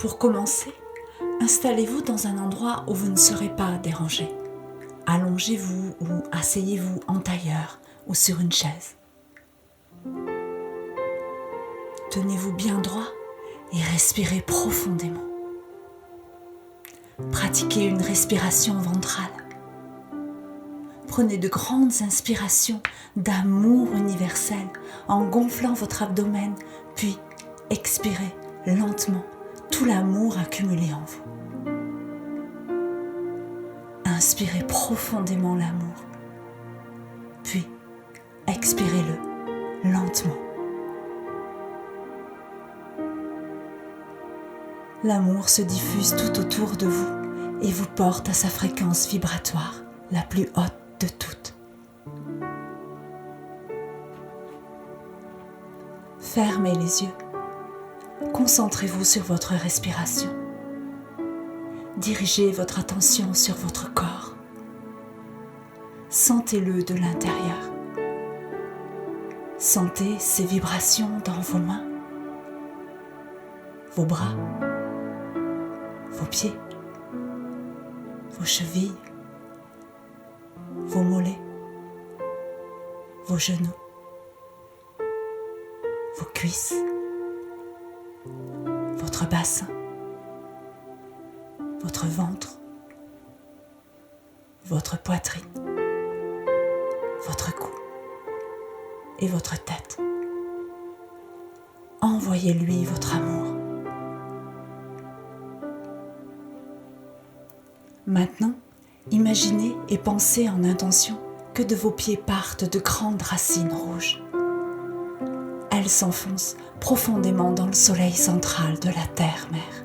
Pour commencer, installez-vous dans un endroit où vous ne serez pas dérangé. Allongez-vous ou asseyez-vous en tailleur ou sur une chaise. Tenez-vous bien droit et respirez profondément. Pratiquez une respiration ventrale. Prenez de grandes inspirations d'amour universel en gonflant votre abdomen, puis expirez lentement tout l'amour accumulé en vous. Inspirez profondément l'amour, puis expirez-le lentement. L'amour se diffuse tout autour de vous et vous porte à sa fréquence vibratoire, la plus haute de toutes. Fermez les yeux. Concentrez-vous sur votre respiration. Dirigez votre attention sur votre corps. Sentez-le de l'intérieur. Sentez ces vibrations dans vos mains, vos bras, vos pieds, vos chevilles, vos mollets, vos genoux, vos cuisses, votre bassin, votre ventre, votre poitrine, votre cou et votre tête. Envoyez-lui votre amour. Maintenant, imaginez et pensez en intention que de vos pieds partent de grandes racines rouges. Elles s'enfoncent profondément dans le soleil central de la Terre-Mère.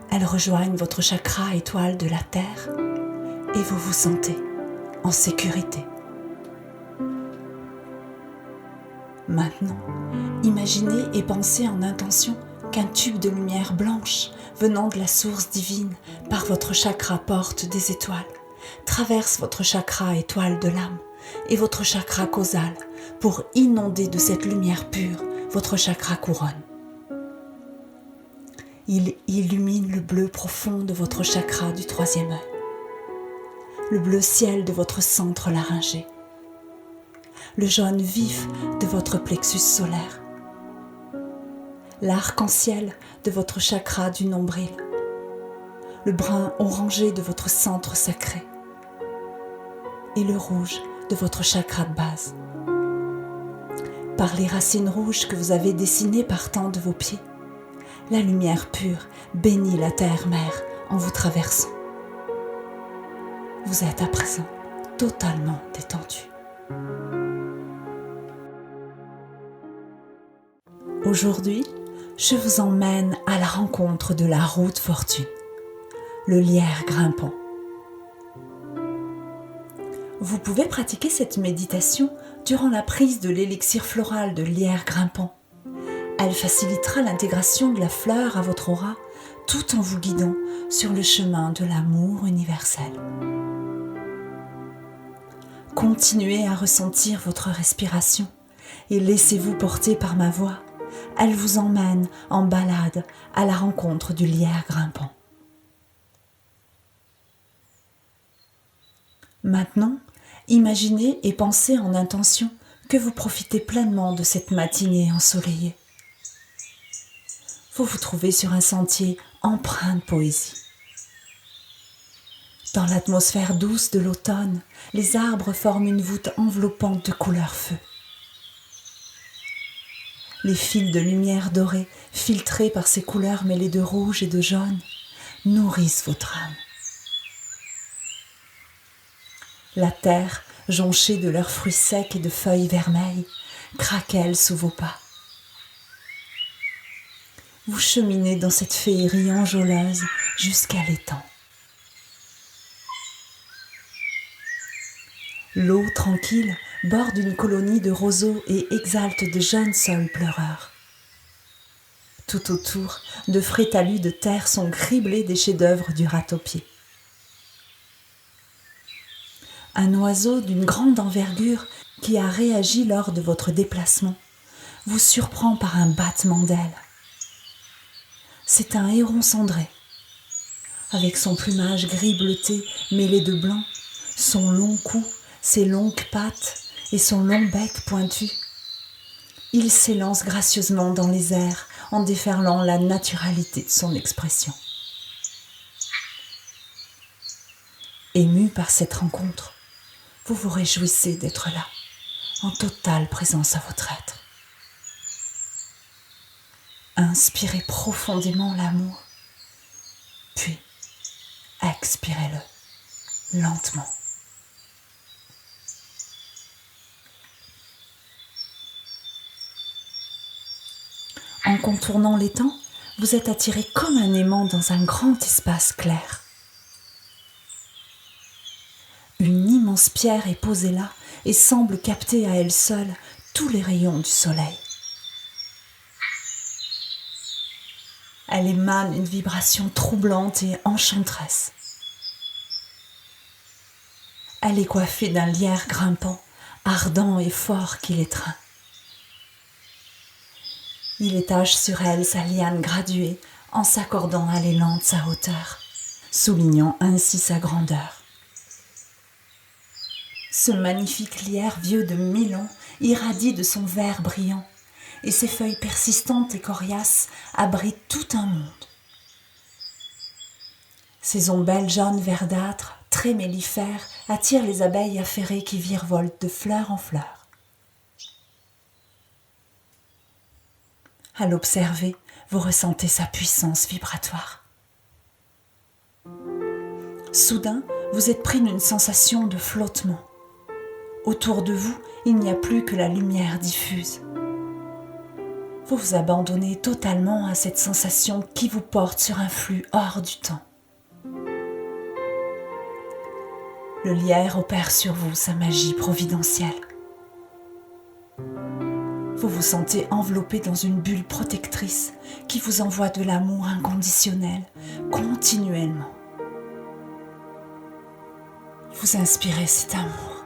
Elles rejoignent votre chakra étoile de la Terre et vous vous sentez en sécurité. Maintenant, imaginez et pensez en intention qu'un tube de lumière blanche venant de la source divine par votre chakra porte des étoiles, traverse votre chakra étoile de l'âme et votre chakra causal pour inonder de cette lumière pure votre chakra couronne. Il illumine le bleu profond de votre chakra du troisième œil, le bleu ciel de votre centre laryngé, le jaune vif de votre plexus solaire, l'arc-en-ciel de votre chakra du nombril, le brun orangé de votre centre sacré et le rouge de votre chakra de base. Par les racines rouges que vous avez dessinées partant de vos pieds, la lumière pure bénit la Terre-Mère en vous traversant. Vous êtes à présent totalement détendu. Aujourd'hui, je vous emmène à la rencontre de la route fortune, le lierre grimpant. Vous pouvez pratiquer cette méditation durant la prise de l'élixir floral de lierre grimpant. Elle facilitera l'intégration de la fleur à votre aura tout en vous guidant sur le chemin de l'amour universel. Continuez à ressentir votre respiration et laissez-vous porter par ma voix. Elle vous emmène en balade à la rencontre du lierre grimpant. Maintenant, imaginez et pensez en intention que vous profitez pleinement de cette matinée ensoleillée. Vous vous trouvez sur un sentier empreint de poésie. Dans l'atmosphère douce de l'automne, les arbres forment une voûte enveloppante de couleur feu. Les fils de lumière dorée, filtrés par ces couleurs mêlées de rouge et de jaune, nourrissent votre âme. La terre, jonchée de leurs fruits secs et de feuilles vermeilles, craquelle sous vos pas. Vous cheminez dans cette féerie enjôleuse jusqu'à l'étang. L'eau tranquille borde une colonie de roseaux et exalte de jeunes saules pleureurs. Tout autour, de frais talus de terre sont criblés des chefs-d'œuvre du râteau-pied. Un oiseau d'une grande envergure qui a réagi lors de votre déplacement vous surprend par un battement d'ailes. c'est un héron cendré. Avec son plumage gris bleuté mêlé de blanc, son long cou, ses longues pattes et son long bec pointu, il s'élance gracieusement dans les airs en déferlant la naturalité de son expression. Ému par cette rencontre, vous vous réjouissez d'être là, en totale présence à votre être. Inspirez profondément l'amour, puis expirez-le lentement. En contournant l'étang, vous êtes attiré comme un aimant dans un grand espace clair. Une immense pierre est posée là et semble capter à elle seule tous les rayons du soleil. Elle émane une vibration troublante et enchanteresse. Elle est coiffée d'un lierre grimpant, ardent et fort qui l'étreint. Il étage sur elle sa liane graduée en s'accordant à l'élan de sa hauteur, soulignant ainsi sa grandeur. Ce magnifique lierre vieux de 1000 ans irradie de son vert brillant, et ses feuilles persistantes et coriaces abritent tout un monde. Ses ombelles jaunes verdâtres, très mellifères, attirent les abeilles affairées qui virevoltent de fleur en fleur. À l'observer, vous ressentez sa puissance vibratoire. Soudain, vous êtes pris d'une sensation de flottement. Autour de vous, il n'y a plus que la lumière diffuse. Vous vous abandonnez totalement à cette sensation qui vous porte sur un flux hors du temps. Le lierre opère sur vous sa magie providentielle. Vous vous sentez enveloppé dans une bulle protectrice qui vous envoie de l'amour inconditionnel, continuellement. Vous inspirez cet amour.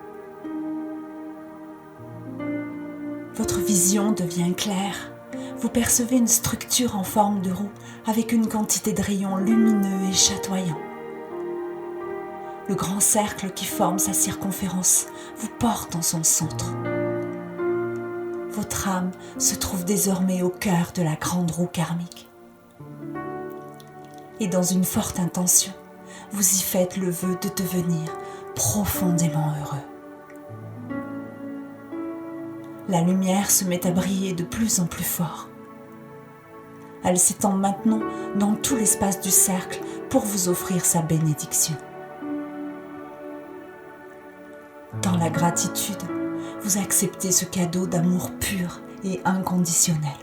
Votre vision devient claire. Vous percevez une structure en forme de roue avec une quantité de rayons lumineux et chatoyants. Le grand cercle qui forme sa circonférence vous porte en son centre. Votre âme se trouve désormais au cœur de la grande roue karmique. Et dans une forte intention, vous y faites le vœu de devenir profondément heureux. La lumière se met à briller de plus en plus fort. Elle s'étend maintenant dans tout l'espace du cercle pour vous offrir sa bénédiction. Dans la gratitude, vous acceptez ce cadeau d'amour pur et inconditionnel.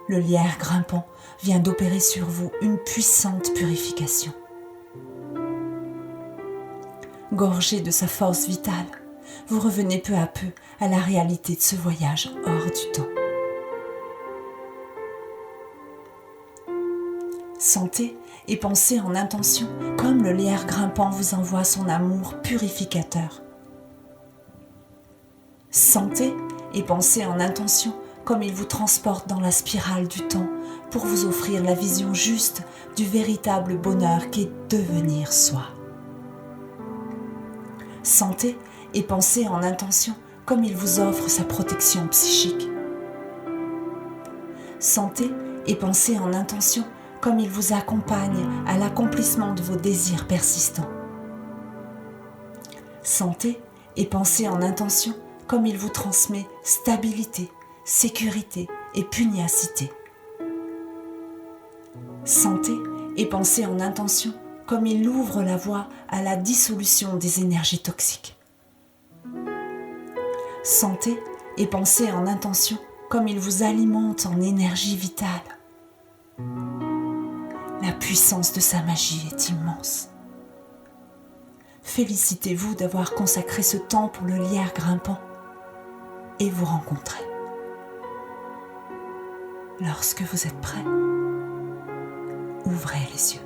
Le lierre grimpant vient d'opérer sur vous une puissante purification. Gorgé de sa force vitale, vous revenez peu à peu à la réalité de ce voyage hors du temps. Sentez et pensez en intention comme le lierre grimpant vous envoie son amour purificateur. Sentez et pensez en intention comme il vous transporte dans la spirale du temps pour vous offrir la vision juste du véritable bonheur qu'est devenir soi. Sentez et pensez en intention comme il vous offre sa protection psychique. Sentez et pensez en intention comme il vous accompagne à l'accomplissement de vos désirs persistants. Sentez et pensez en intention comme il vous transmet stabilité, sécurité et pugnacité. Sentez et pensez en intention comme il ouvre la voie à la dissolution des énergies toxiques. Sentez et pensez en intention comme il vous alimente en énergie vitale. La puissance de sa magie est immense. Félicitez-vous d'avoir consacré ce temps pour le lierre grimpant et vous rencontrez. Lorsque vous êtes prêt, ouvrez les yeux.